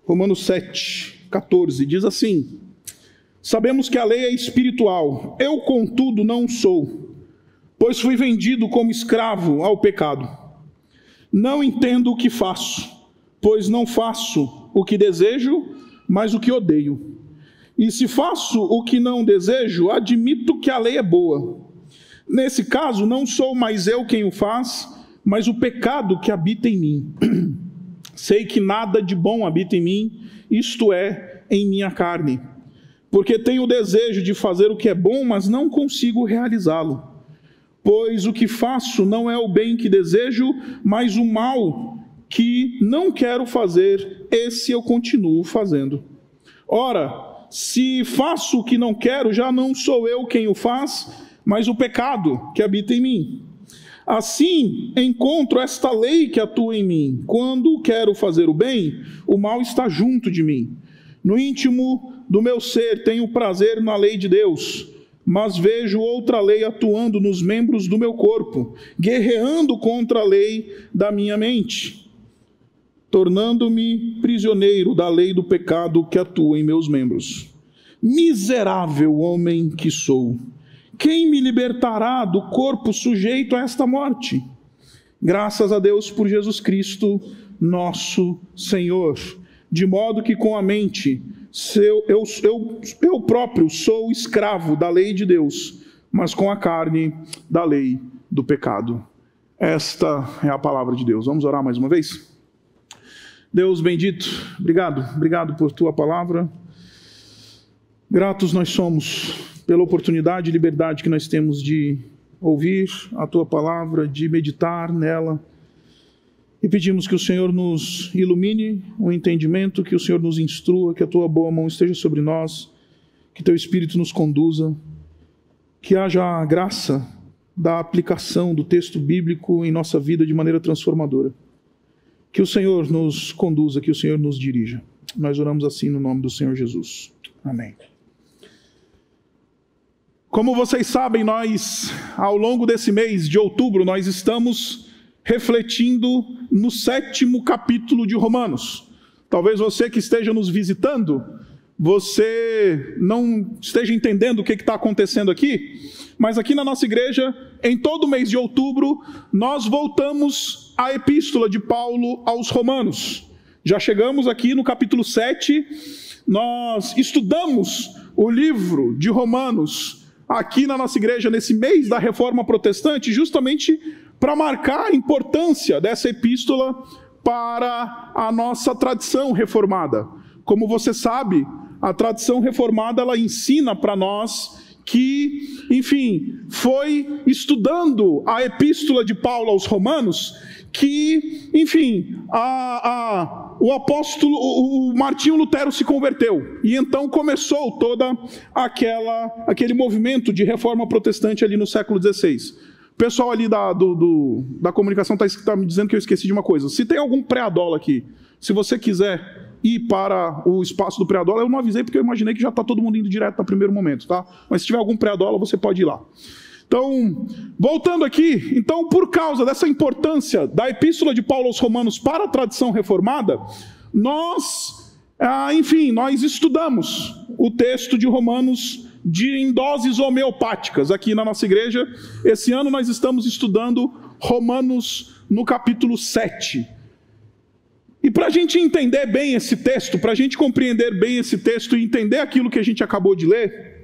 Romanos 7:14, diz assim: sabemos que a lei é espiritual, eu, contudo, não sou, pois fui vendido como escravo ao pecado. Não entendo o que faço, pois não faço o que desejo, mas o que odeio. E se faço o que não desejo, admito que a lei é boa. Nesse caso, não sou mais eu quem o faz, mas o pecado que habita em mim. Sei que nada de bom habita em mim, isto é, em minha carne. Porque tenho o desejo de fazer o que é bom, mas não consigo realizá-lo. Pois o que faço não é o bem que desejo, mas o mal que não quero fazer, esse eu continuo fazendo. Ora, se faço o que não quero, já não sou eu quem o faz, mas o pecado que habita em mim. Assim, encontro esta lei que atua em mim. Quando quero fazer o bem, o mal está junto de mim. No íntimo do meu ser tenho prazer na lei de Deus, mas vejo outra lei atuando nos membros do meu corpo, guerreando contra a lei da minha mente, tornando-me prisioneiro da lei do pecado que atua em meus membros. Miserável homem que sou! Quem me libertará do corpo sujeito a esta morte? Graças a Deus por Jesus Cristo, nosso Senhor. De modo que com a mente, eu próprio sou escravo da lei de Deus, mas com a carne da lei do pecado. Esta é a palavra de Deus. Vamos orar mais uma vez? Deus bendito, obrigado por tua palavra. Gratos nós somos pela oportunidade e liberdade que nós temos de ouvir a tua palavra, de meditar nela. E pedimos que o Senhor nos ilumine o entendimento, que o Senhor nos instrua, que a tua boa mão esteja sobre nós, que teu Espírito nos conduza, que haja a graça da aplicação do texto bíblico em nossa vida de maneira transformadora. Que o Senhor nos conduza, que o Senhor nos dirija. Nós oramos assim no nome do Senhor Jesus. Amém. Como vocês sabem, nós, ao longo desse mês de outubro, nós estamos refletindo no 7º capítulo de Romanos. Talvez você que esteja nos visitando, você não esteja entendendo o que está acontecendo aqui, mas aqui na nossa igreja, em todo o mês de outubro, nós voltamos à epístola de Paulo aos Romanos. Já chegamos aqui no capítulo 7, nós estudamos o livro de Romanos aqui na nossa igreja nesse mês da Reforma Protestante, justamente para marcar a importância dessa epístola para a nossa tradição reformada. Como você sabe, a tradição reformada, ela ensina para nós que, enfim, foi estudando a epístola de Paulo aos Romanos que, enfim, o apóstolo, o Martinho Lutero se converteu. E então começou toda aquele movimento de reforma protestante ali no século XVI. O pessoal ali da comunicação está me dizendo que eu esqueci de uma coisa. Se tem algum pré-adola aqui, se você quiser ir para o espaço do pré-adola, eu não avisei porque eu imaginei que já está todo mundo indo direto no primeiro momento, tá? Mas se tiver algum pré-adola, você pode ir lá. Então, voltando aqui, então por causa dessa importância da epístola de Paulo aos Romanos para a tradição reformada, nós estudamos o texto de Romanos em doses homeopáticas aqui na nossa igreja. Esse ano nós estamos estudando Romanos no capítulo 7. E para a gente entender bem esse texto, para a gente compreender bem esse texto e entender aquilo que a gente acabou de ler,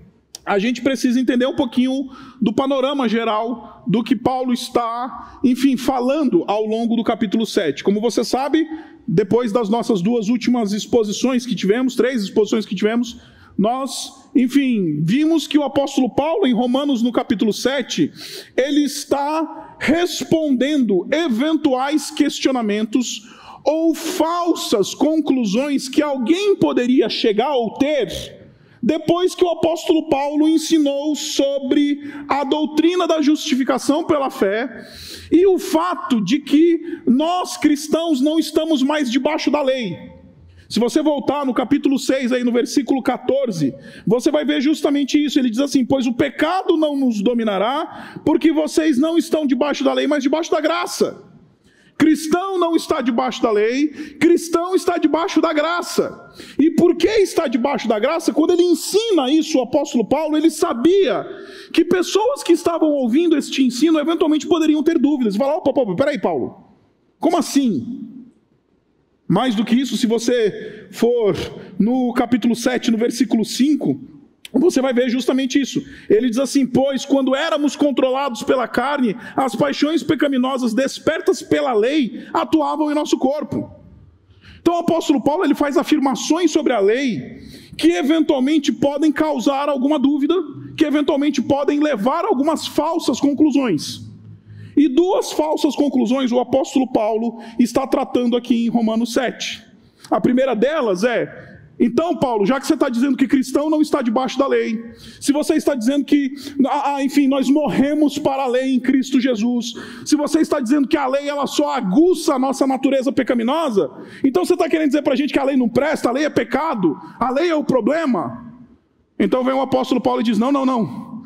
a gente precisa entender um pouquinho do panorama geral do que Paulo está, enfim, falando ao longo do capítulo 7. Como você sabe, depois das nossas duas últimas exposições que tivemos, 3 exposições que tivemos, nós, enfim, vimos que o apóstolo Paulo, em Romanos no capítulo 7, ele está respondendo eventuais questionamentos ou falsas conclusões que alguém poderia chegar ou ter depois que o apóstolo Paulo ensinou sobre a doutrina da justificação pela fé e o fato de que nós cristãos não estamos mais debaixo da lei. Se você voltar no capítulo 6, aí no versículo 14, você vai ver justamente isso. Ele diz assim: pois o pecado não nos dominará, porque vocês não estão debaixo da lei, mas debaixo da graça. Cristão não está debaixo da lei, cristão está debaixo da graça. E por que está debaixo da graça? Quando ele ensina isso, o apóstolo Paulo, ele sabia que pessoas que estavam ouvindo este ensino eventualmente poderiam ter dúvidas. Fala, opa, peraí, Paulo, como assim? Mais do que isso, se você for no capítulo 7, no versículo 5, você vai ver justamente isso. Ele diz assim: pois quando éramos controlados pela carne, as paixões pecaminosas despertas pela lei atuavam em nosso corpo. Então o apóstolo Paulo, ele faz afirmações sobre a lei que eventualmente podem causar alguma dúvida, que eventualmente podem levar a algumas falsas conclusões. E duas falsas conclusões o apóstolo Paulo está tratando aqui em Romanos 7. A primeira delas é: então, Paulo, já que você está dizendo que cristão não está debaixo da lei, se você está dizendo que, enfim, nós morremos para a lei em Cristo Jesus, se você está dizendo que a lei ela só aguça a nossa natureza pecaminosa, então você está querendo dizer para a gente que a lei não presta, a lei é pecado, a lei é o problema? Então vem o apóstolo Paulo e diz: não,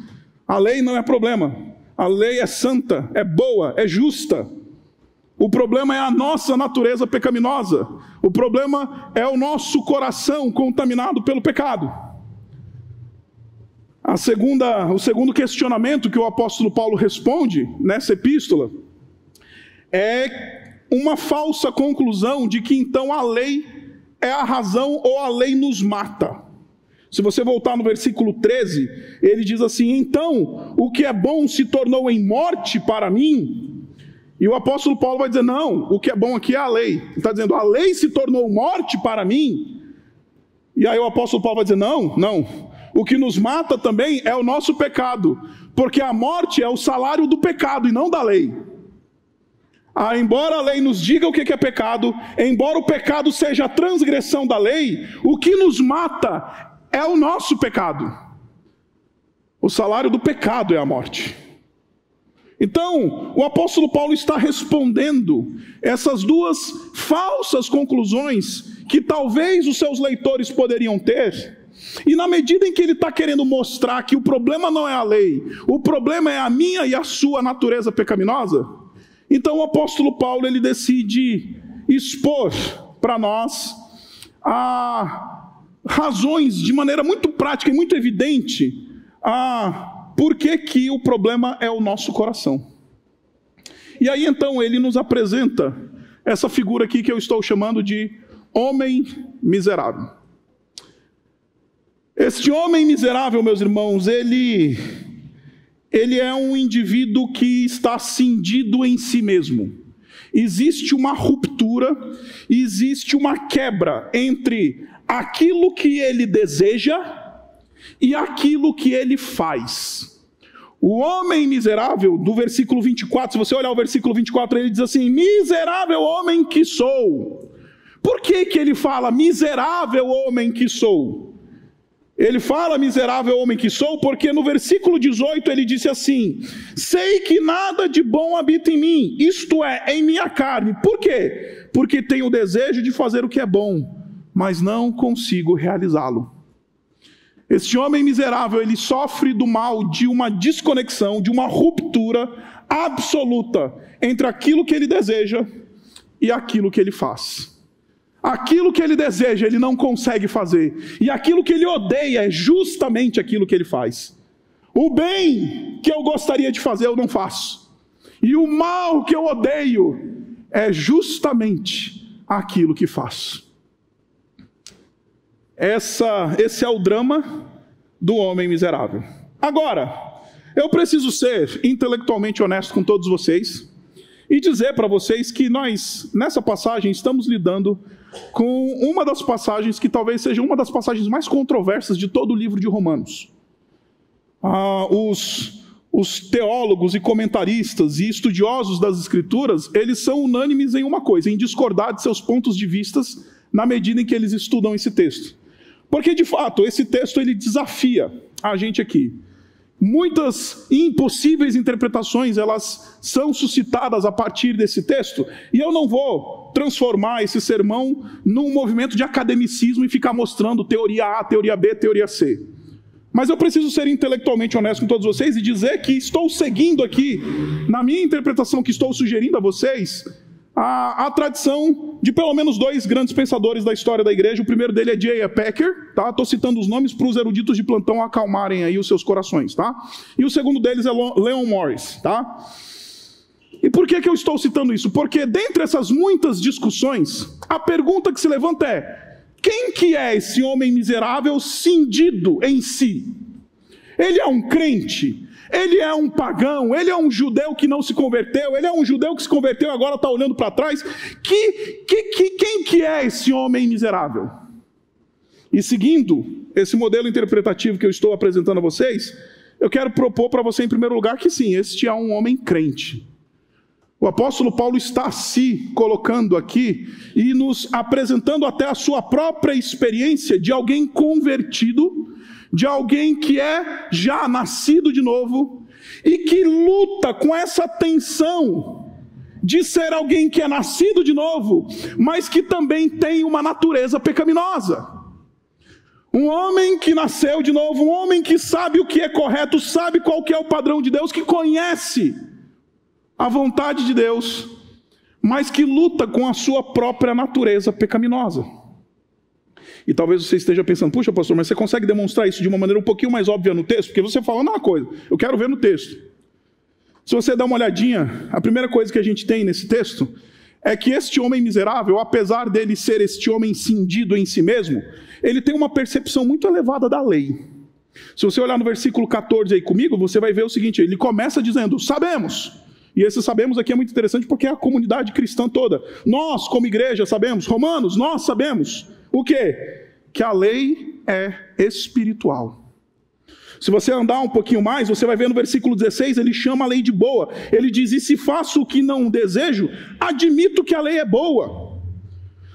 a lei não é problema, a lei é santa, é boa, é justa. O problema é a nossa natureza pecaminosa. O problema é o nosso coração contaminado pelo pecado. O segundo questionamento que o apóstolo Paulo responde nessa epístola é uma falsa conclusão de que então a lei é a razão ou a lei nos mata. Se você voltar no versículo 13, ele diz assim: então o que é bom se tornou em morte para mim. E o apóstolo Paulo vai dizer: não, o que é bom aqui é a lei. Ele está dizendo: a lei se tornou morte para mim. E aí o apóstolo Paulo vai dizer: não, o que nos mata também é o nosso pecado, porque a morte é o salário do pecado e não da lei. Embora a lei nos diga o que é pecado, embora o pecado seja a transgressão da lei, o que nos mata é o nosso pecado. O salário do pecado é a morte. Então, o apóstolo Paulo está respondendo essas duas falsas conclusões que talvez os seus leitores poderiam ter. E na medida em que ele está querendo mostrar que o problema não é a lei, o problema é a minha e a sua natureza pecaminosa, então o apóstolo Paulo ele decide expor para nós razões de maneira muito prática e muito evidente por que o problema é o nosso coração. E aí então ele nos apresenta essa figura aqui que eu estou chamando de homem miserável. Este homem miserável, meus irmãos, ele é um indivíduo que está cindido em si mesmo. Existe uma ruptura, existe uma quebra entre aquilo que ele deseja e aquilo que ele faz. O homem miserável, do versículo 24, se você olhar o versículo 24, ele diz assim: miserável homem que sou. Por que ele fala miserável homem que sou? Ele fala miserável homem que sou porque no versículo 18 ele disse assim: sei que nada de bom habita em mim, isto é, em minha carne. Por quê? Porque tenho o desejo de fazer o que é bom, mas não consigo realizá-lo. Este homem miserável, ele sofre do mal de uma desconexão, de uma ruptura absoluta entre aquilo que ele deseja e aquilo que ele faz. Aquilo que ele deseja, ele não consegue fazer. E aquilo que ele odeia é justamente aquilo que ele faz. O bem que eu gostaria de fazer, eu não faço. E o mal que eu odeio é justamente aquilo que faço. Esse é o drama do homem miserável. Agora, eu preciso ser intelectualmente honesto com todos vocês e dizer para vocês que nós, nessa passagem, estamos lidando com uma das passagens que talvez seja uma das passagens mais controversas de todo o livro de Romanos. Os teólogos e comentaristas e estudiosos das Escrituras, eles são unânimes em uma coisa, em discordar de seus pontos de vista na medida em que eles estudam esse texto. Porque, de fato, esse texto ele desafia a gente aqui. Muitas impossíveis interpretações, elas são suscitadas a partir desse texto, e eu não vou transformar esse sermão num movimento de academicismo e ficar mostrando teoria A, teoria B, teoria C. Mas eu preciso ser intelectualmente honesto com todos vocês e dizer que estou seguindo aqui, na minha interpretação que estou sugerindo a vocês, a tradição de pelo menos 2 grandes pensadores da história da igreja. O primeiro dele é J.I. Packer, tá? Estou citando os nomes para os eruditos de plantão acalmarem aí os seus corações, tá? E o segundo deles é Leon Morris, tá? E por que eu estou citando isso? Porque dentre essas muitas discussões, a pergunta que se levanta é: quem que é esse homem miserável cindido em si? Ele é um crente? Ele é um pagão? Ele é um judeu que não se converteu? Ele é um judeu que se converteu e agora está olhando para trás? Quem que é esse homem miserável? E seguindo esse modelo interpretativo que eu estou apresentando a vocês, eu quero propor para você em primeiro lugar que sim, este é um homem crente. O apóstolo Paulo está se colocando aqui e nos apresentando até a sua própria experiência de alguém convertido, de alguém que é já nascido de novo e que luta com essa tensão de ser alguém que é nascido de novo, mas que também tem uma natureza pecaminosa. Um homem que nasceu de novo, um homem que sabe o que é correto, sabe qual que é o padrão de Deus, que conhece a vontade de Deus, mas que luta com a sua própria natureza pecaminosa. E talvez você esteja pensando: puxa, pastor, mas você consegue demonstrar isso de uma maneira um pouquinho mais óbvia no texto? Porque você fala uma coisa, eu quero ver no texto. Se você dá uma olhadinha, a primeira coisa que a gente tem nesse texto é que este homem miserável, apesar dele ser este homem cindido em si mesmo, ele tem uma percepção muito elevada da lei. Se você olhar no versículo 14 aí comigo, você vai ver o seguinte: ele começa dizendo: sabemos. E esse sabemos aqui é muito interessante porque é a comunidade cristã toda. Nós, como igreja, sabemos. Romanos, nós sabemos. O quê? Que a lei é espiritual. Se você andar um pouquinho mais, você vai ver no versículo 16, ele chama a lei de boa. Ele diz: e se faço o que não desejo, admito que a lei é boa.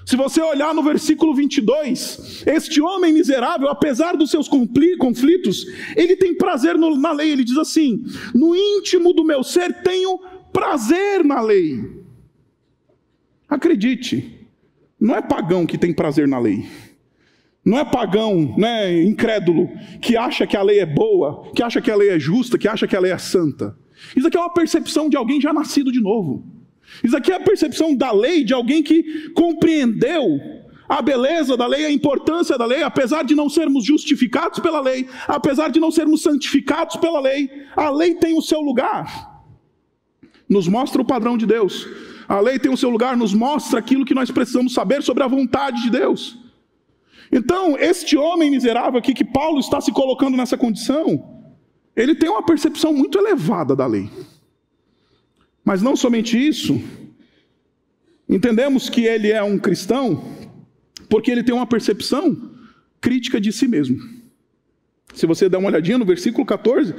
Se você olhar no versículo 22, este homem miserável, apesar dos seus conflitos, ele tem prazer na lei. Ele diz assim: no íntimo do meu ser tenho prazer na lei. Acredite, não é pagão que tem prazer na lei. Não é pagão, né, incrédulo, que acha que a lei é boa, que acha que a lei é justa, que acha que a lei é santa. Isso aqui é uma percepção de alguém já nascido de novo. Isso aqui é a percepção da lei de alguém que compreendeu a beleza da lei, a importância da lei, apesar de não sermos justificados pela lei, apesar de não sermos santificados pela lei, a lei tem o seu lugar. Nos mostra o padrão de Deus. A lei tem o seu lugar, nos mostra aquilo que nós precisamos saber sobre a vontade de Deus. Então, este homem miserável aqui que Paulo está se colocando nessa condição, ele tem uma percepção muito elevada da lei. Mas não somente isso, entendemos que ele é um cristão porque ele tem uma percepção crítica de si mesmo. Se você der uma olhadinha no versículo 14,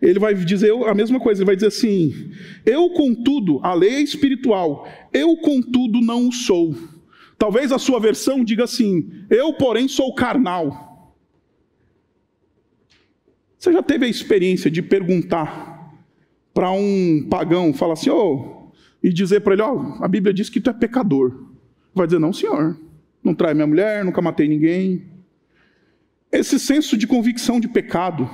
ele vai dizer a mesma coisa, ele vai dizer assim: eu contudo, a lei é espiritual, eu contudo não o sou. Talvez a sua versão diga assim: eu porém sou carnal. Você já teve a experiência de perguntar para um pagão, falar assim, e dizer para ele: a Bíblia diz que tu é pecador. Vai dizer: não, senhor, não trai minha mulher, nunca matei ninguém. Esse senso de convicção de pecado,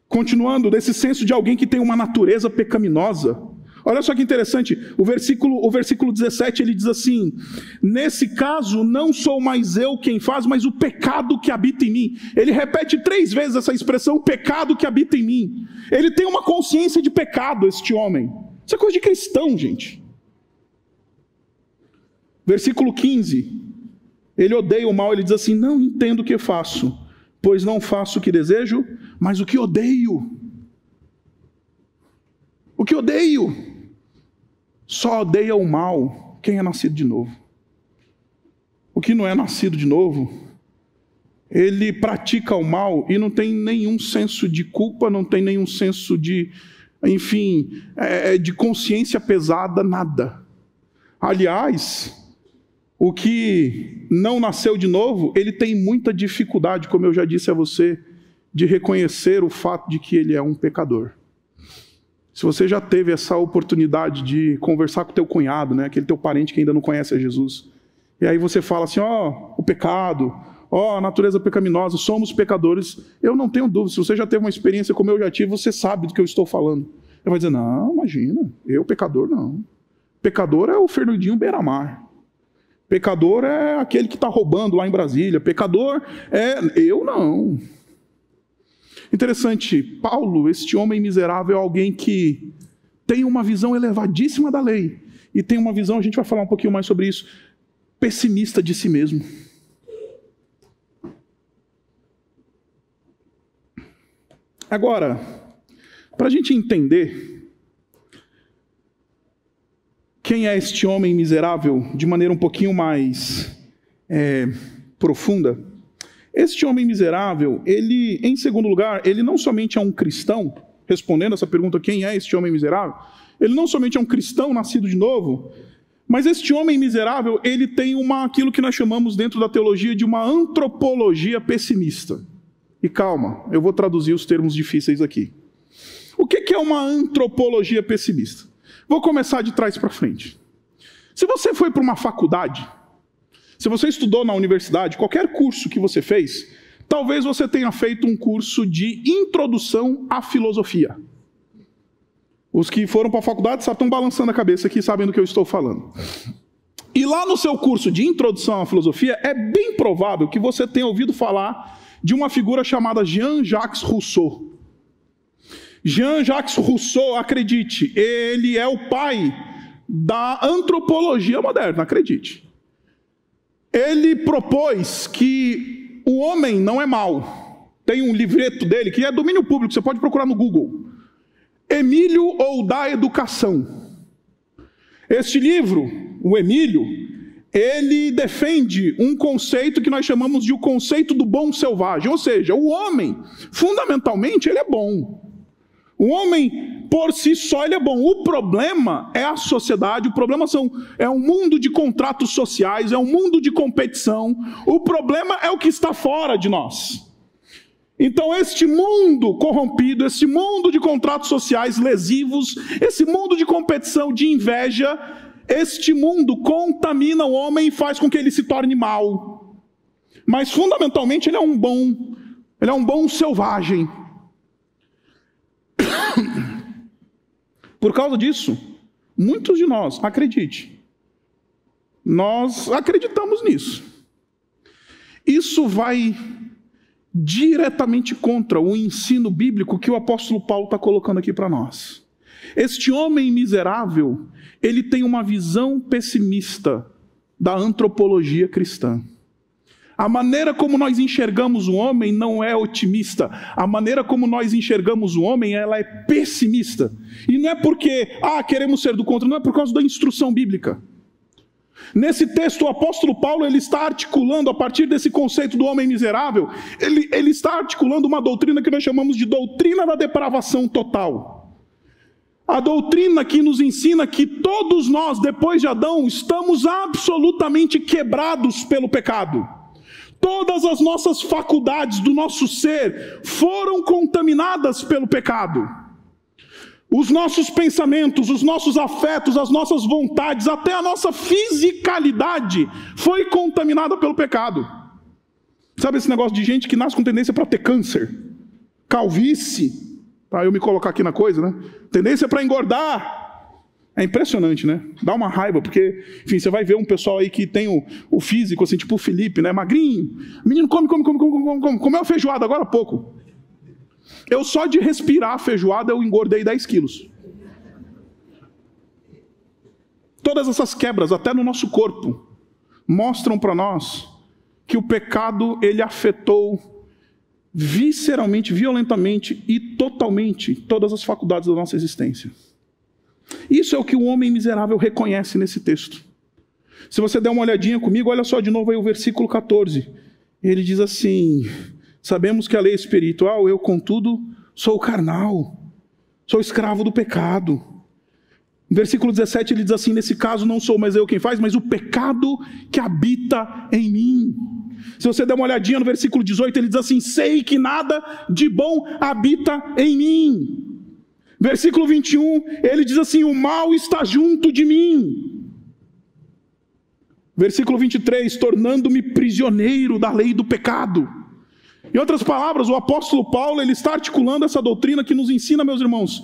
continuando, desse senso de alguém que tem uma natureza pecaminosa. Olha só que interessante, o versículo 17, ele diz assim: nesse caso não sou mais eu quem faz, mas o pecado que habita em mim. Ele repete 3 vezes essa expressão, pecado que habita em mim. Ele tem uma consciência de pecado, este homem. Isso é coisa de cristão, gente. Versículo 15, ele odeia o mal, ele diz assim: não entendo o que faço, pois não faço o que desejo, mas o que odeio. O que odeio. Só odeia o mal quem é nascido de novo. O que não é nascido de novo, ele pratica o mal e não tem nenhum senso de culpa, não tem nenhum senso de, de consciência pesada, nada. Aliás, o que não nasceu de novo, ele tem muita dificuldade, como eu já disse a você, de reconhecer o fato de que ele é um pecador. Se você já teve essa oportunidade de conversar com teu cunhado, né, aquele teu parente que ainda não conhece a Jesus, e aí você fala assim: o pecado, a natureza pecaminosa, somos pecadores, eu não tenho dúvida, se você já teve uma experiência como eu já tive, você sabe do que eu estou falando. Ele vai dizer: não, imagina, eu pecador não. Pecador é o Fernandinho Beiramar. Pecador é aquele que está roubando lá em Brasília. Pecador é... Eu não. Interessante, Paulo, este homem miserável, é alguém que tem uma visão elevadíssima da lei. E tem uma visão, a gente vai falar um pouquinho mais sobre isso, pessimista de si mesmo. Agora, para a gente entender quem é este homem miserável de maneira um pouquinho mais profunda, este homem miserável, ele, em segundo lugar, ele não somente é um cristão, respondendo essa pergunta, quem é este homem miserável? Ele não somente é um cristão nascido de novo, mas este homem miserável, ele tem aquilo que nós chamamos dentro da teologia de uma antropologia pessimista. E calma, eu vou traduzir os termos difíceis aqui. O que é uma antropologia pessimista? Vou começar de trás para frente. Se você foi para uma faculdade, se você estudou na universidade, qualquer curso que você fez, talvez você tenha feito um curso de introdução à filosofia. Os que foram para a faculdade só estão balançando a cabeça aqui, sabem do que eu estou falando. E lá no seu curso de introdução à filosofia, é bem provável que você tenha ouvido falar de uma figura chamada Jean-Jacques Rousseau. Jean-Jacques Rousseau, acredite, ele é o pai da antropologia moderna, acredite. Ele propôs que o homem não é mau. Tem um livreto dele, que é domínio público, você pode procurar no Google. Emílio ou da Educação. Este livro, o Emílio, ele defende um conceito que nós chamamos de o conceito do bom selvagem. Ou seja, o homem, fundamentalmente, ele é bom. O homem, por si só, ele é bom. O problema é a sociedade, o problema é um mundo de contratos sociais, é um mundo de competição. O problema é o que está fora de nós. Então, este mundo corrompido, esse mundo de contratos sociais lesivos, esse mundo de competição, de inveja, este mundo contamina o homem e faz com que ele se torne mau. Mas, fundamentalmente, ele é um bom selvagem. Por causa disso, muitos de nós, acredite, nós acreditamos nisso. Isso vai diretamente contra o ensino bíblico que o apóstolo Paulo está colocando aqui para nós. Este homem miserável, ele tem uma visão pessimista da antropologia cristã. A maneira como nós enxergamos o homem não é otimista. A maneira como nós enxergamos o homem, ela é pessimista. E não é porque, queremos ser do contra, não é por causa da instrução bíblica. Nesse texto, o apóstolo Paulo, ele está articulando, a partir desse conceito do homem miserável, ele está articulando uma doutrina que nós chamamos de doutrina da depravação total. A doutrina que nos ensina que todos nós, depois de Adão, estamos absolutamente quebrados pelo pecado. Todas as nossas faculdades do nosso ser foram contaminadas pelo pecado. Os nossos pensamentos, os nossos afetos, as nossas vontades, até a nossa fisicalidade foi contaminada pelo pecado. Sabe esse negócio de gente que nasce com tendência para ter câncer, calvície, para eu me colocar aqui na coisa, né? Tendência para engordar. É impressionante, né? Dá uma raiva, porque, enfim, você vai ver um pessoal aí que tem o físico, assim, tipo o Felipe, né? Magrinho. O menino comeu a feijoada agora há pouco. Eu só de respirar a feijoada eu engordei 10 quilos. Todas essas quebras, até no nosso corpo, mostram para nós que o pecado, ele afetou visceralmente, violentamente e totalmente todas as faculdades da nossa existência. Isso é o que o homem miserável reconhece nesse texto. Se você der uma olhadinha comigo, olha só de novo aí o versículo 14. Ele diz assim: sabemos que a lei é espiritual, eu, contudo, sou carnal, sou escravo do pecado. No versículo 17 ele diz assim: nesse caso não sou mais eu quem faz, mas o pecado que habita em mim. Se você der uma olhadinha no versículo 18, ele diz assim: sei que nada de bom habita em mim. Versículo 21, ele diz assim: o mal está junto de mim. Versículo 23, tornando-me prisioneiro da lei do pecado. Em outras palavras, o apóstolo Paulo, ele está articulando essa doutrina que nos ensina, meus irmãos,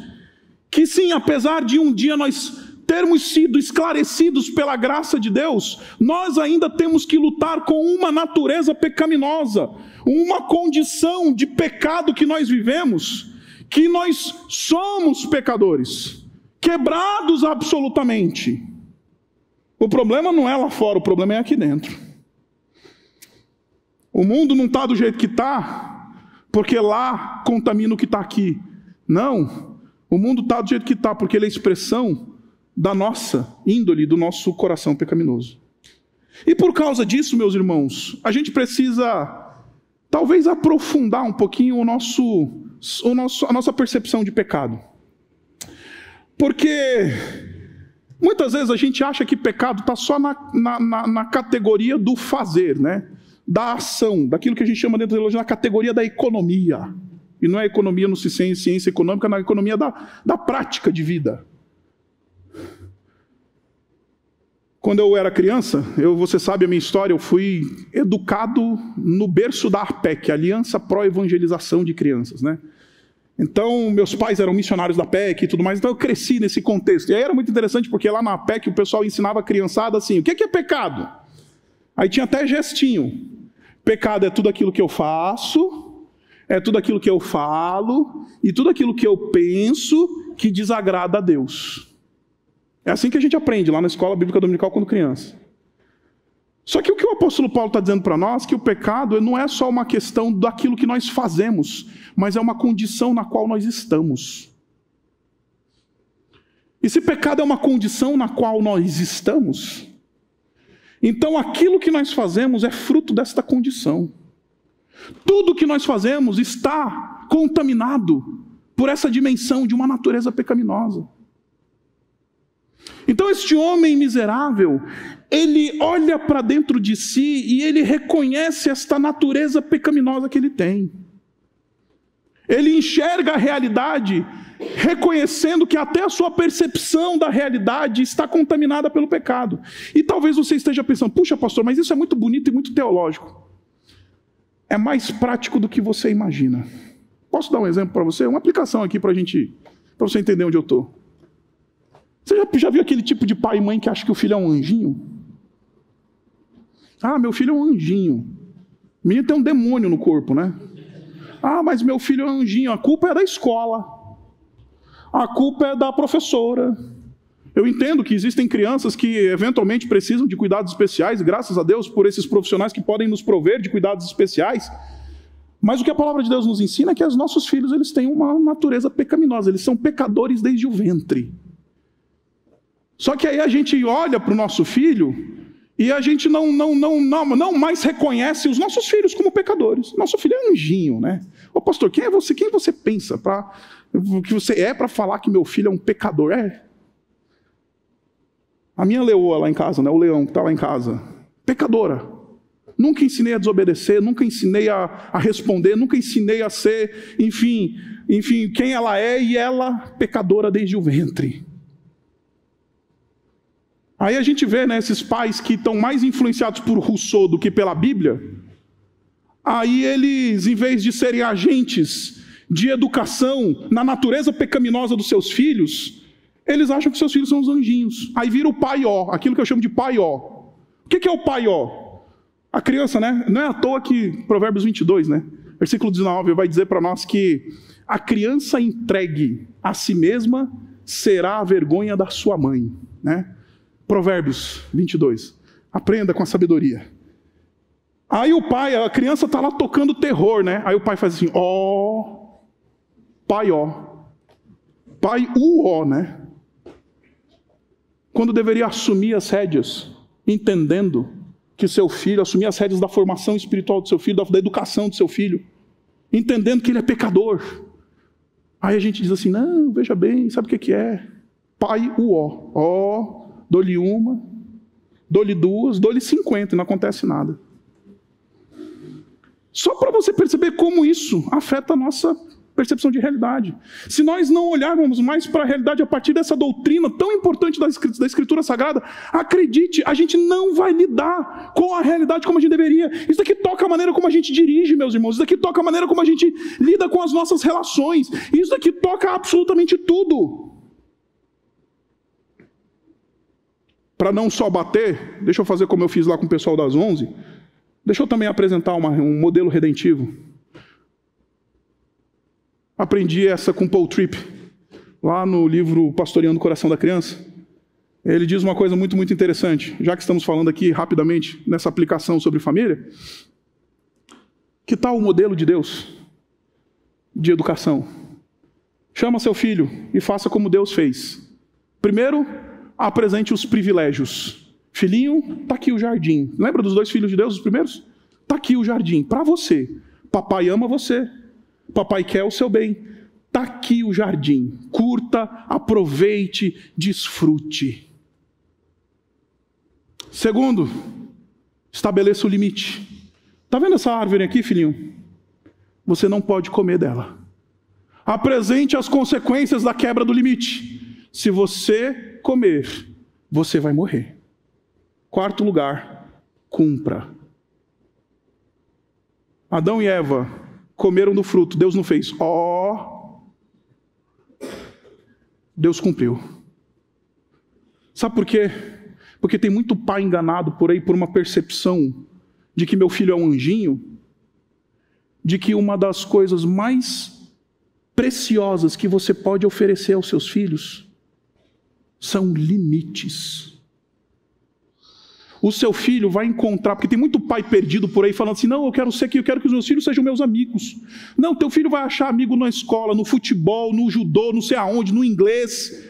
que sim, apesar de um dia nós termos sido esclarecidos pela graça de Deus, nós ainda temos que lutar com uma natureza pecaminosa, uma condição de pecado que nós vivemos, que nós somos pecadores, quebrados absolutamente. O problema não é lá fora, o problema é aqui dentro. O mundo não está do jeito que está, porque lá contamina o que está aqui. Não, o mundo está do jeito que está, porque ele é expressão da nossa índole, do nosso coração pecaminoso. E por causa disso, meus irmãos, a gente precisa talvez aprofundar um pouquinho a nossa percepção de pecado. Porque muitas vezes a gente acha que pecado está só na categoria do fazer, né? Da ação, daquilo que a gente chama dentro da teologia na categoria da economia. E não é economia no ciência econômica, na economia da prática de vida. Quando eu era criança, você sabe a minha história, eu fui educado no berço da APEC, Aliança Pró-Evangelização de Crianças, né? Então, meus pais eram missionários da APEC e tudo mais, então eu cresci nesse contexto. E aí era muito interessante, porque lá na APEC o pessoal ensinava a criançada assim, o que é pecado? Aí tinha até gestinho. Pecado é tudo aquilo que eu faço, é tudo aquilo que eu falo, e tudo aquilo que eu penso que desagrada a Deus. É assim que a gente aprende lá na escola bíblica dominical quando criança. Só que o que o apóstolo Paulo está dizendo para nós, que o pecado não é só uma questão daquilo que nós fazemos, mas é uma condição na qual nós estamos. E se pecado é uma condição na qual nós estamos, então aquilo que nós fazemos é fruto desta condição. Tudo que nós fazemos está contaminado por essa dimensão de uma natureza pecaminosa. Então este homem miserável, ele olha para dentro de si e ele reconhece esta natureza pecaminosa que ele tem. Ele enxerga a realidade, reconhecendo que até a sua percepção da realidade está contaminada pelo pecado. E talvez você esteja pensando, puxa pastor, mas isso é muito bonito e muito teológico. É mais prático do que você imagina. Posso dar um exemplo para você? Uma aplicação aqui para você entender onde eu estou. Você já viu aquele tipo de pai e mãe que acha que o filho é um anjinho? Ah, meu filho é um anjinho. O menino tem um demônio no corpo, né? Ah, mas meu filho é um anjinho. A culpa é da escola. A culpa é da professora. Eu entendo que existem crianças que eventualmente precisam de cuidados especiais, e graças a Deus por esses profissionais que podem nos prover de cuidados especiais. Mas o que a palavra de Deus nos ensina é que os nossos filhos eles têm uma natureza pecaminosa. Eles são pecadores desde o ventre. Só que aí a gente olha para o nosso filho e a gente não mais reconhece os nossos filhos como pecadores. Nosso filho é anjinho, né? Ô pastor, quem é você? Quem você pensa que você é para falar que meu filho é um pecador? É. A minha leoa lá em casa, né? O leão que está lá em casa, pecadora. Nunca ensinei a desobedecer, nunca ensinei a responder, nunca ensinei a ser, enfim, quem ela é, e ela pecadora desde o ventre. Aí a gente vê, né, esses pais que estão mais influenciados por Rousseau do que pela Bíblia. Aí eles, em vez de serem agentes de educação na natureza pecaminosa dos seus filhos, eles acham que seus filhos são os anjinhos. Aí vira o paió, aquilo que eu chamo de paió. O que é o paió? A criança, né? Não é à toa que Provérbios 22, né? Versículo 19 vai dizer para nós que a criança entregue a si mesma será a vergonha da sua mãe, né? Provérbios 22. Aprenda com a sabedoria. Aí o pai, a criança está lá tocando terror, né? Aí o pai faz assim, ó, pai ó. Pai ó, né? Quando deveria assumir as rédeas, entendendo que seu filho, assumir as rédeas da formação espiritual do seu filho, da educação do seu filho, entendendo que ele é pecador. Aí a gente diz assim, não, veja bem, sabe o que é? Pai ó. Dou-lhe uma, dou-lhe duas, dou-lhe 50 e não acontece nada. Só para você perceber como isso afeta a nossa percepção de realidade. Se nós não olharmos mais para a realidade a partir dessa doutrina tão importante da Escritura Sagrada, acredite, a gente não vai lidar com a realidade como a gente deveria. Isso daqui toca a maneira como a gente dirige, meus irmãos. Isso daqui toca a maneira como a gente lida com as nossas relações. Isso daqui toca absolutamente tudo. para não só bater, deixa eu fazer como eu fiz lá com o pessoal das 11, deixa eu também apresentar um modelo redentivo. Aprendi essa com Paul Tripp, lá no livro Pastoreando o Coração da Criança. Ele diz uma coisa muito, muito interessante, já que estamos falando aqui rapidamente nessa aplicação sobre família. Que tal o modelo de Deus de educação? Chama seu filho e faça como Deus fez. Primeiro, apresente os privilégios. Filhinho, está aqui o jardim. Lembra dos 2 filhos de Deus, os primeiros? Está aqui o jardim, para você. Papai ama você. Papai quer o seu bem. Está aqui o jardim. Curta, aproveite, desfrute. Segundo, estabeleça o limite. Está vendo essa árvore aqui, filhinho? Você não pode comer dela. Apresente as consequências da quebra do limite. Se você comer, você vai morrer. Quarto lugar, cumpra. Adão e Eva comeram do fruto, Deus não fez. Deus cumpriu. Sabe por quê? Porque tem muito pai enganado por aí por uma percepção de que meu filho é um anjinho, de que uma das coisas mais preciosas que você pode oferecer aos seus filhos são limites. O seu filho vai encontrar, porque tem muito pai perdido por aí falando assim, não, eu quero que os meus filhos sejam meus amigos. Não, teu filho vai achar amigo na escola, no futebol, no judô, não sei aonde, no inglês,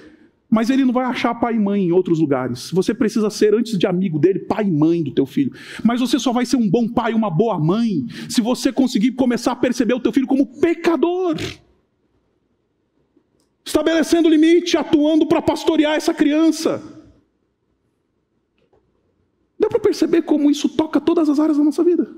mas ele não vai achar pai e mãe em outros lugares. Você precisa ser, antes de amigo dele, pai e mãe do teu filho. Mas você só vai ser um bom pai, uma boa mãe, se você conseguir começar a perceber o teu filho como pecador. Estabelecendo limite, atuando para pastorear essa criança. Dá para perceber como isso toca todas as áreas da nossa vida.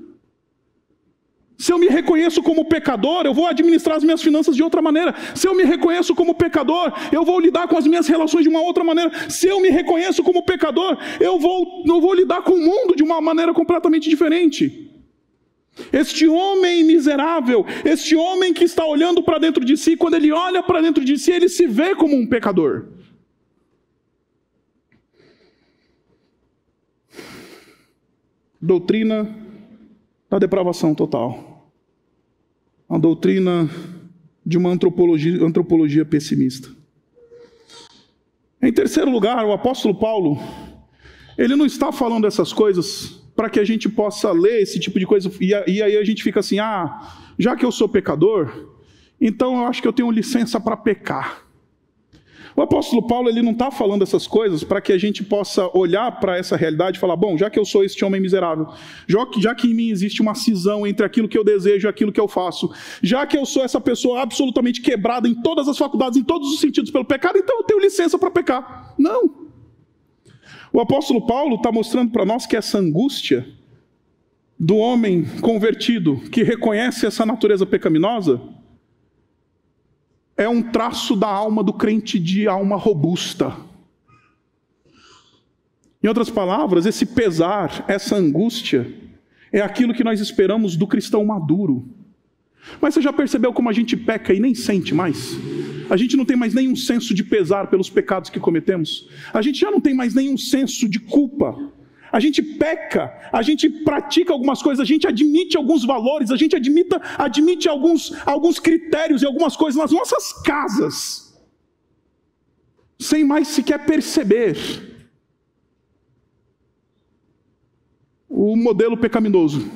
Se eu me reconheço como pecador, eu vou administrar as minhas finanças de outra maneira. Se eu me reconheço como pecador, eu vou lidar com as minhas relações de uma outra maneira. Se eu me reconheço como pecador, eu vou lidar com o mundo de uma maneira completamente diferente. Este homem miserável, este homem que está olhando para dentro de si, quando ele olha para dentro de si, ele se vê como um pecador. Doutrina da depravação total. A doutrina de uma antropologia pessimista. Em terceiro lugar, o apóstolo Paulo, ele não está falando essas coisas para que a gente possa ler esse tipo de coisa, e aí a gente fica assim, já que eu sou pecador, então eu acho que eu tenho licença para pecar. O apóstolo Paulo, ele não está falando essas coisas para que a gente possa olhar para essa realidade e falar, bom, já que eu sou este homem miserável, já que em mim existe uma cisão entre aquilo que eu desejo e aquilo que eu faço, já que eu sou essa pessoa absolutamente quebrada em todas as faculdades, em todos os sentidos pelo pecado, então eu tenho licença para pecar. Não. O apóstolo Paulo está mostrando para nós que essa angústia do homem convertido, que reconhece essa natureza pecaminosa, é um traço da alma do crente de alma robusta. Em outras palavras, esse pesar, essa angústia, é aquilo que nós esperamos do cristão maduro. Mas você já percebeu como a gente peca e nem sente mais? A gente não tem mais nenhum senso de pesar pelos pecados que cometemos. A gente já não tem mais nenhum senso de culpa. A gente peca, a gente pratica algumas coisas, a gente admite alguns valores, a gente admite alguns critérios e algumas coisas nas nossas casas, sem mais sequer perceber o modelo pecaminoso.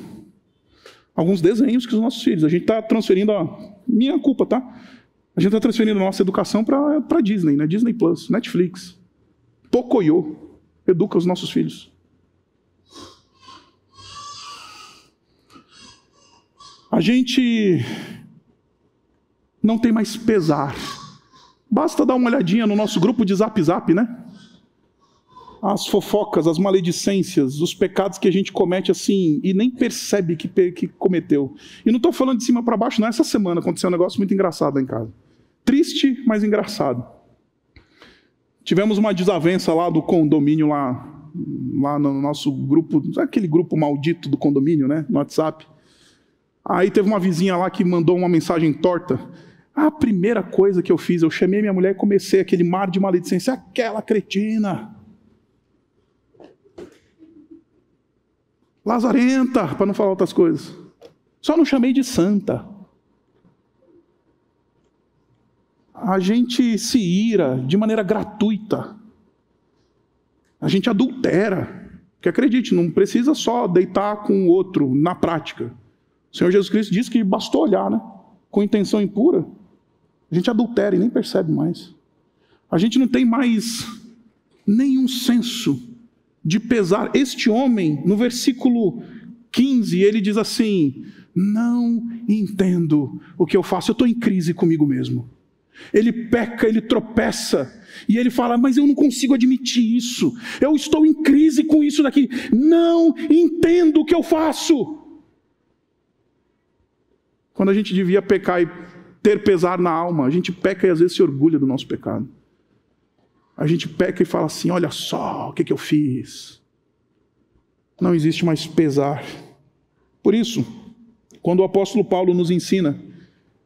Alguns desenhos que os nossos filhos, a gente está transferindo, minha culpa, tá? A gente está transferindo a nossa educação para Disney, né? Disney Plus, Netflix, Pocoyo, educa os nossos filhos. A gente não tem mais pesar. Basta dar uma olhadinha no nosso grupo de Zap Zap, né? As fofocas, as maledicências, os pecados que a gente comete assim e nem percebe que cometeu. E não estou falando de cima para baixo, não. Essa semana aconteceu um negócio muito engraçado lá em casa. Triste, mas engraçado. Tivemos uma desavença lá do condomínio, lá no nosso grupo, aquele grupo maldito do condomínio, né? No WhatsApp. Aí teve uma vizinha lá que mandou uma mensagem torta. A primeira coisa que eu fiz, eu chamei minha mulher e comecei aquele mar de maledicência. Aquela cretina. lazarenta, para não falar outras coisas. Só não chamei de santa. A gente se ira de maneira gratuita. A gente adultera. Porque acredite, não precisa só deitar com o outro na prática. O Senhor Jesus Cristo disse que bastou olhar, né? Com intenção impura. A gente adultera e nem percebe mais. A gente não tem mais nenhum senso de pesar. Este homem, no versículo 15, ele diz assim: não entendo o que eu faço, eu estou em crise comigo mesmo. Ele peca, ele tropeça, e ele fala: mas eu não consigo admitir isso, eu estou em crise com isso daqui, não entendo o que eu faço. Quando a gente devia pecar e ter pesar na alma, a gente peca e às vezes se orgulha do nosso pecado. A gente peca e fala assim: olha só o que eu fiz. Não existe mais pesar. Por isso, quando o apóstolo Paulo nos ensina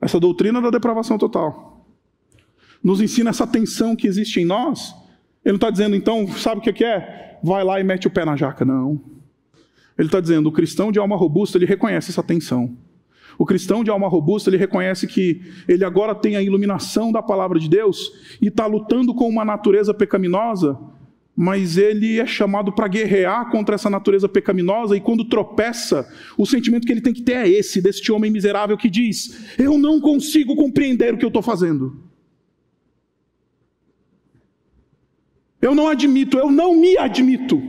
essa doutrina da depravação total, nos ensina essa tensão que existe em nós, ele não está dizendo, então, sabe o que é? Vai lá e mete o pé na jaca. Não. Ele está dizendo, o cristão de alma robusta, ele reconhece essa tensão. O cristão de alma robusta, ele reconhece que ele agora tem a iluminação da palavra de Deus e está lutando com uma natureza pecaminosa, mas ele é chamado para guerrear contra essa natureza pecaminosa, e quando tropeça, o sentimento que ele tem que ter é esse, deste homem miserável que diz: eu não consigo compreender o que eu estou fazendo. Eu não admito, eu não me admito.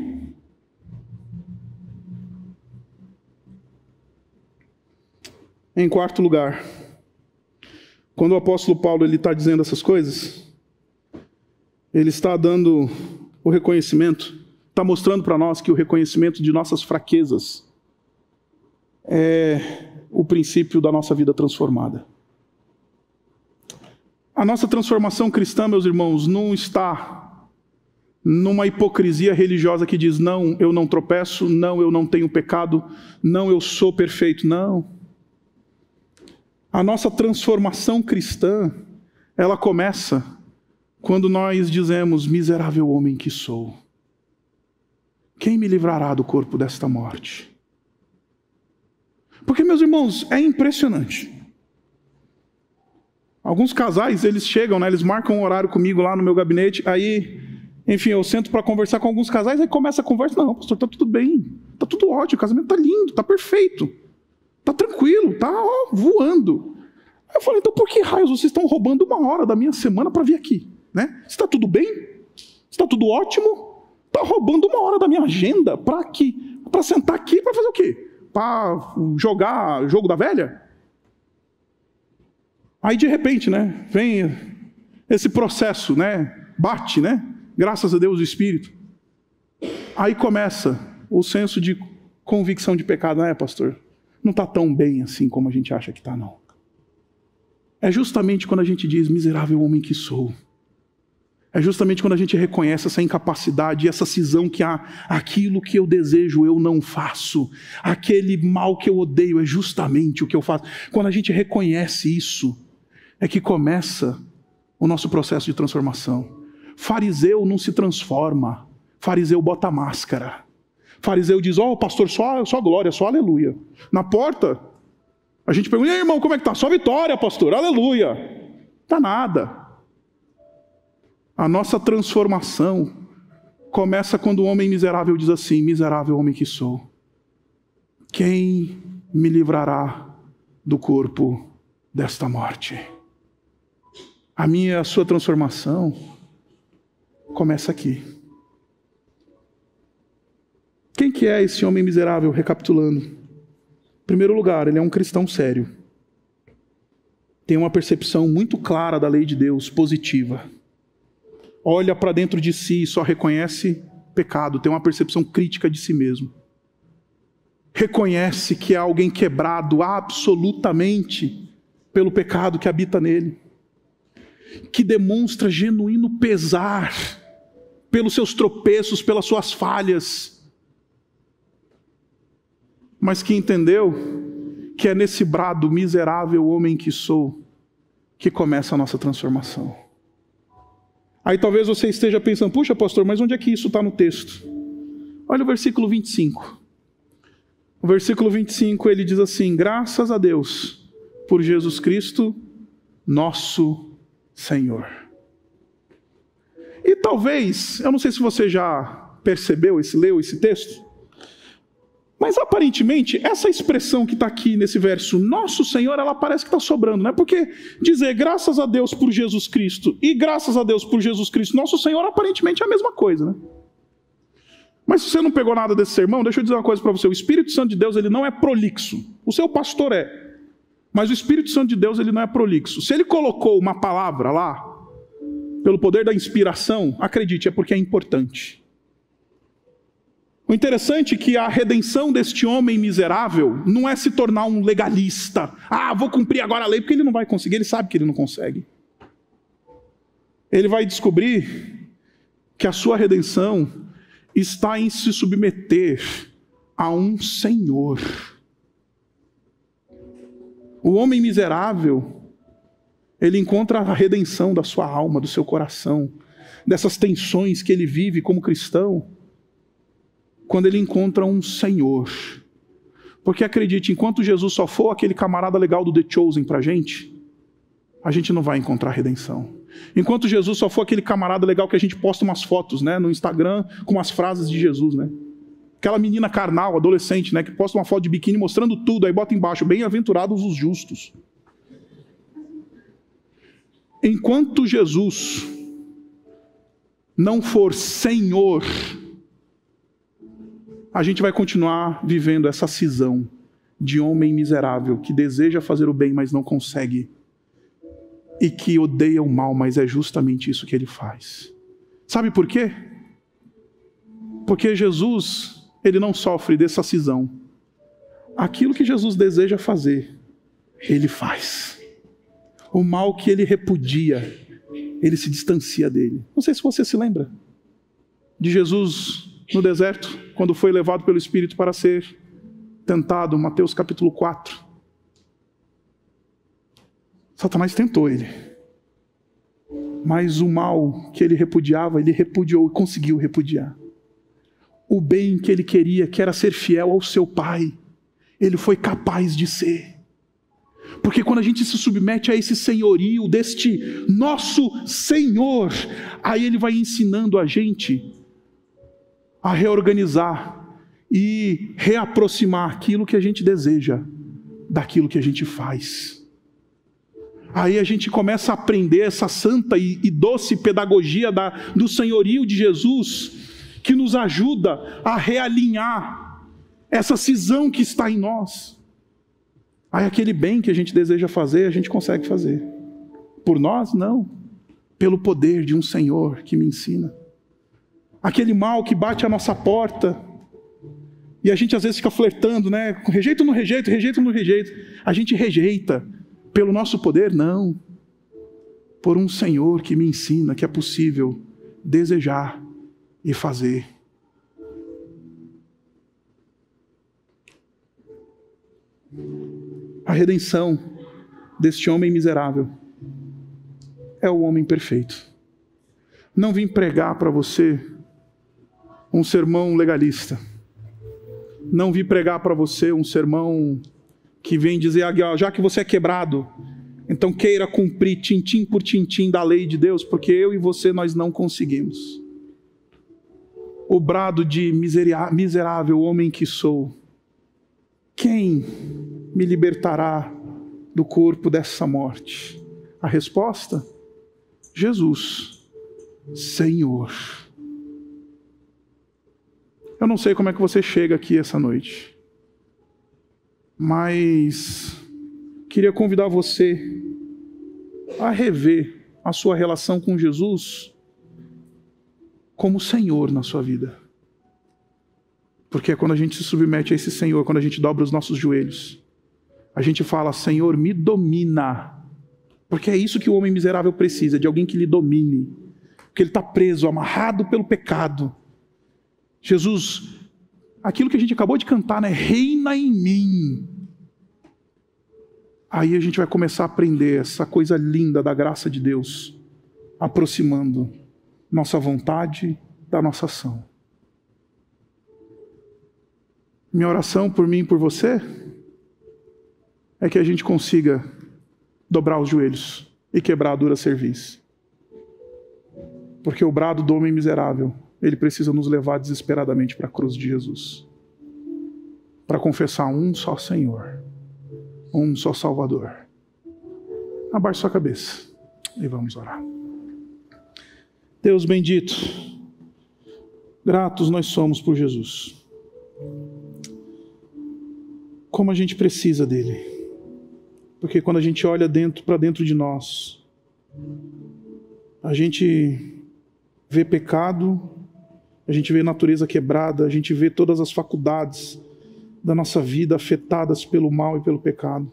Em quarto lugar, quando o apóstolo Paulo está dizendo essas coisas, ele está dando o reconhecimento, está mostrando para nós que o reconhecimento de nossas fraquezas é o princípio da nossa vida transformada. A nossa transformação cristã, meus irmãos, não está numa hipocrisia religiosa que diz: não, eu não tropeço, não, eu não tenho pecado, não, eu sou perfeito. Não. A nossa transformação cristã, ela começa quando nós dizemos: miserável homem que sou, quem me livrará do corpo desta morte? Porque, meus irmãos, é impressionante. Alguns casais, eles chegam, né, eles marcam um horário comigo lá no meu gabinete, aí, enfim, eu sento para conversar com alguns casais, aí começa a conversa: não, pastor, está tudo bem, está tudo ótimo, o casamento está lindo, está perfeito, está tranquilo, está voando. Aí eu falei: então por que raios vocês estão roubando 1 hora da minha semana para vir aqui? Né? Está tudo bem? Está tudo ótimo? Está roubando 1 hora da minha agenda para sentar aqui para fazer o quê? Para jogar jogo da velha? Aí de repente, né, vem esse processo, né, bate, né? Graças a Deus o Espírito. Aí começa o senso de convicção de pecado. Não é, pastor? Não está tão bem assim como a gente acha que está, não. É justamente quando a gente diz: miserável homem que sou. É justamente quando a gente reconhece essa incapacidade, essa cisão que há, aquilo que eu desejo eu não faço, aquele mal que eu odeio é justamente o que eu faço. Quando a gente reconhece isso, é que começa o nosso processo de transformação. Fariseu não se transforma, fariseu bota máscara. Fariseu diz: ó, pastor, só glória, só aleluia. Na porta, a gente pergunta: e aí, irmão, como é que tá? Só vitória, pastor, aleluia. Tá nada. A nossa transformação começa quando o homem miserável diz assim: miserável homem que sou, quem me livrará do corpo desta morte? A minha e a sua transformação começa aqui. Quem que é esse homem miserável? Recapitulando. Em primeiro lugar, ele é um cristão sério. Tem uma percepção muito clara da lei de Deus, positiva. Olha para dentro de si e só reconhece pecado. Tem uma percepção crítica de si mesmo. Reconhece que é alguém quebrado absolutamente pelo pecado que habita nele. Que demonstra genuíno pesar pelos seus tropeços, pelas suas falhas. Mas que entendeu que é nesse brado: miserável homem que sou, que começa a nossa transformação. Aí talvez você esteja pensando: puxa, pastor, mas onde é que isso está no texto? Olha o versículo 25. O versículo 25, ele diz assim: graças a Deus por Jesus Cristo, nosso Senhor. E talvez, eu não sei se você já percebeu, leu esse texto, mas aparentemente essa expressão que está aqui nesse verso, nosso Senhor, ela parece que está sobrando, né? Porque dizer graças a Deus por Jesus Cristo e graças a Deus por Jesus Cristo, nosso Senhor, aparentemente é a mesma coisa, né? Mas se você não pegou nada desse sermão, deixa eu dizer uma coisa para você: o Espírito Santo de Deus, ele não é prolixo. O seu pastor é, mas o Espírito Santo de Deus, ele não é prolixo. Se ele colocou uma palavra lá, pelo poder da inspiração, acredite, é porque é importante. O interessante é que a redenção deste homem miserável não é se tornar um legalista. Vou cumprir agora a lei, porque ele não vai conseguir, ele sabe que ele não consegue. Ele vai descobrir que a sua redenção está em se submeter a um Senhor. O homem miserável, ele encontra a redenção da sua alma, do seu coração, dessas tensões que ele vive como cristão, quando ele encontra um Senhor. Porque acredite, enquanto Jesus só for aquele camarada legal do The Chosen pra gente não vai encontrar redenção. Enquanto Jesus só for aquele camarada legal que a gente posta umas fotos, né, no Instagram com umas frases de Jesus, né? Aquela menina carnal, adolescente, né, que posta uma foto de biquíni mostrando tudo, aí bota embaixo, bem-aventurados os justos. Enquanto Jesus não for Senhor, a gente vai continuar vivendo essa cisão de homem miserável que deseja fazer o bem, mas não consegue, e que odeia o mal, mas é justamente isso que ele faz. Sabe por quê? Porque Jesus, ele não sofre dessa cisão. Aquilo que Jesus deseja fazer, ele faz. O mal que ele repudia, ele se distancia dele. Não sei se você se lembra de Jesus no deserto, quando foi levado pelo Espírito para ser tentado, Mateus capítulo 4. Satanás tentou ele, mas o mal que ele repudiava, ele repudiou e conseguiu repudiar. O bem que ele queria, que era ser fiel ao seu Pai, ele foi capaz de ser. Porque quando a gente se submete a esse senhorio deste nosso Senhor, aí ele vai ensinando a gente a reorganizar e reaproximar aquilo que a gente deseja daquilo que a gente faz. Aí a gente começa a aprender essa santa e doce pedagogia do senhorio de Jesus, que nos ajuda a realinhar essa cisão que está em nós. Aí aquele bem que a gente deseja fazer, a gente consegue fazer. Por nós, não. Pelo poder de um Senhor que me ensina. Aquele mal que bate à nossa porta, e a gente às vezes fica flertando, né? Rejeito ou não rejeito, rejeito ou não rejeito. A gente rejeita. Pelo nosso poder, não. Por um Senhor que me ensina que é possível desejar e fazer. A redenção deste homem miserável é o homem perfeito. Não vim pregar para você um sermão legalista. Não vim pregar para você um sermão que vem dizer, já que você é quebrado, então queira cumprir tintim por tintim da lei de Deus, porque eu e você, nós não conseguimos. O brado de miserável homem que sou, quem me libertará do corpo dessa morte? A resposta? Jesus, Senhor. Eu não sei como é que você chega aqui essa noite, mas queria convidar você a rever a sua relação com Jesus como Senhor na sua vida. Porque é quando a gente se submete a esse Senhor, quando a gente dobra os nossos joelhos, a gente fala, Senhor, me domina. Porque é isso que o homem miserável precisa, de alguém que lhe domine. Porque ele está preso, amarrado pelo pecado. Jesus, aquilo que a gente acabou de cantar, né? Reina em mim. Aí a gente vai começar a aprender essa coisa linda da graça de Deus, aproximando nossa vontade da nossa ação. Minha oração por mim e por você é que a gente consiga dobrar os joelhos e quebrar a dura cerviz. Porque o brado do homem miserável, ele precisa nos levar desesperadamente para a cruz de Jesus. Para confessar um só Senhor, um só Salvador. Abaixe sua cabeça e vamos orar. Deus bendito, gratos nós somos por Jesus. Como a gente precisa dele. Porque quando a gente olha para dentro de nós, a gente vê pecado, a gente vê natureza quebrada, a gente vê todas as faculdades da nossa vida afetadas pelo mal e pelo pecado.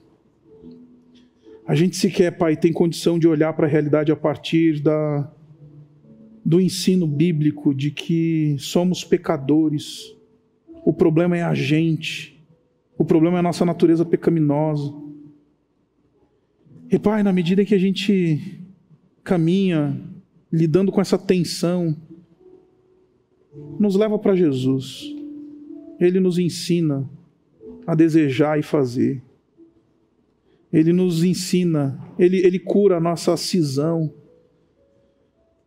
A gente sequer, Pai, tem condição de olhar para a realidade a partir do ensino bíblico de que somos pecadores. O problema é a gente. O problema é a nossa natureza pecaminosa. E, Pai, na medida que a gente caminha lidando com essa tensão, nos leva para Jesus. Ele nos ensina a desejar e fazer. Ele nos ensina, Ele cura a nossa cisão.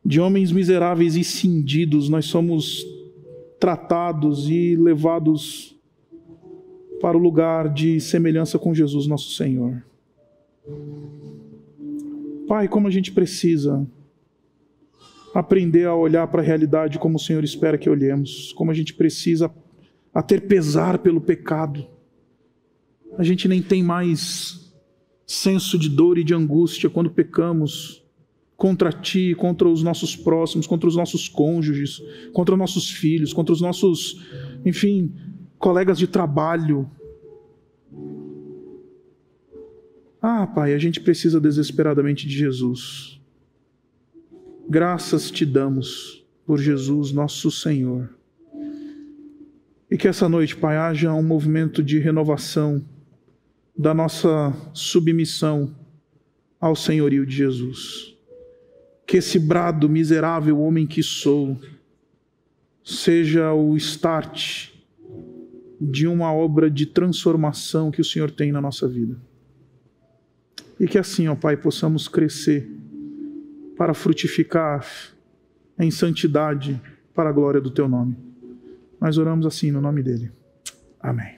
De homens miseráveis e cindidos, nós somos tratados e levados para o lugar de semelhança com Jesus, nosso Senhor. Pai, como a gente precisa aprender a olhar para a realidade como o Senhor espera que olhemos, como a gente precisa a ter pesar pelo pecado. A gente nem tem mais senso de dor e de angústia quando pecamos contra Ti, contra os nossos próximos, contra os nossos cônjuges, contra nossos filhos, contra os nossos, enfim, colegas de trabalho. Pai, a gente precisa desesperadamente de Jesus. Graças Te damos por Jesus, nosso Senhor. E que essa noite, Pai, haja um movimento de renovação da nossa submissão ao senhorio de Jesus. Que esse brado, miserável homem que sou, seja o start de uma obra de transformação que o Senhor tem na nossa vida. E que assim, ó Pai, possamos crescer para frutificar em santidade para a glória do Teu nome. Nós oramos assim no nome dEle. Amém.